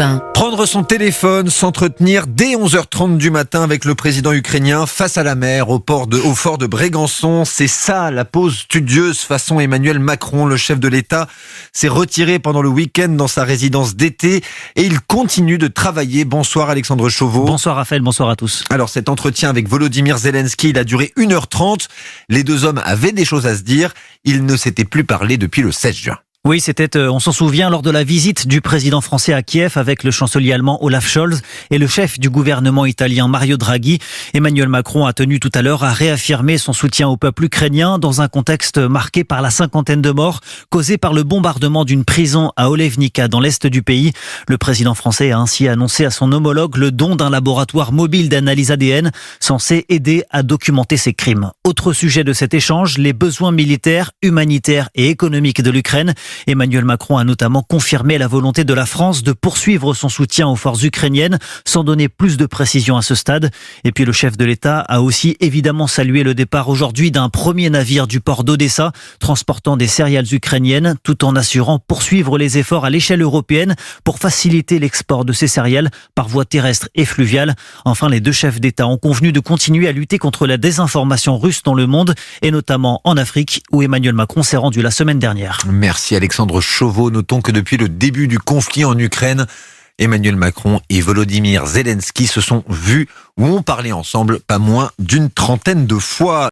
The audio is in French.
Europe 1. Prendre son téléphone, s'entretenir dès 11h30 du matin avec le président ukrainien face à la mer au fort de Brégançon. C'est ça la pause studieuse façon Emmanuel Macron. Le chef de l'État s'est retiré pendant le week-end dans sa résidence d'été et il continue de travailler. Bonsoir Alexandre Chauveau. Bonsoir Raphaël, bonsoir à tous. Alors cet entretien avec Volodymyr Zelensky, il a duré 1h30. Les deux hommes avaient des choses à se dire. Ils ne s'étaient plus parlé depuis le 16 juin. Oui, c'était, on s'en souvient, lors de la visite du président français à Kiev avec le chancelier allemand Olaf Scholz et le chef du gouvernement italien Mario Draghi. Emmanuel Macron a tenu tout à l'heure à réaffirmer son soutien au peuple ukrainien dans un contexte marqué par la cinquantaine de morts causés par le bombardement d'une prison à Olevnica dans l'est du pays. Le président français a ainsi annoncé à son homologue le don d'un laboratoire mobile d'analyse ADN censé aider à documenter ces crimes. Autre sujet de cet échange, les besoins militaires, humanitaires et économiques de l'Ukraine. Emmanuel Macron a notamment confirmé la volonté de la France de poursuivre son soutien aux forces ukrainiennes sans donner plus de précisions à ce stade. Et puis le chef de l'État a aussi évidemment salué le départ aujourd'hui d'un premier navire du port d'Odessa transportant des céréales ukrainiennes tout en assurant poursuivre les efforts à l'échelle européenne pour faciliter l'export de ces céréales par voie terrestre et fluviale. Enfin, les deux chefs d'État ont convenu de continuer à lutter contre la désinformation russe dans le monde et notamment en Afrique où Emmanuel Macron s'est rendu la semaine dernière. Merci Alexandre Chauveau. Notons que depuis le début du conflit en Ukraine, Emmanuel Macron et Volodymyr Zelensky se sont vus ou ont parlé ensemble pas moins d'une trentaine de fois.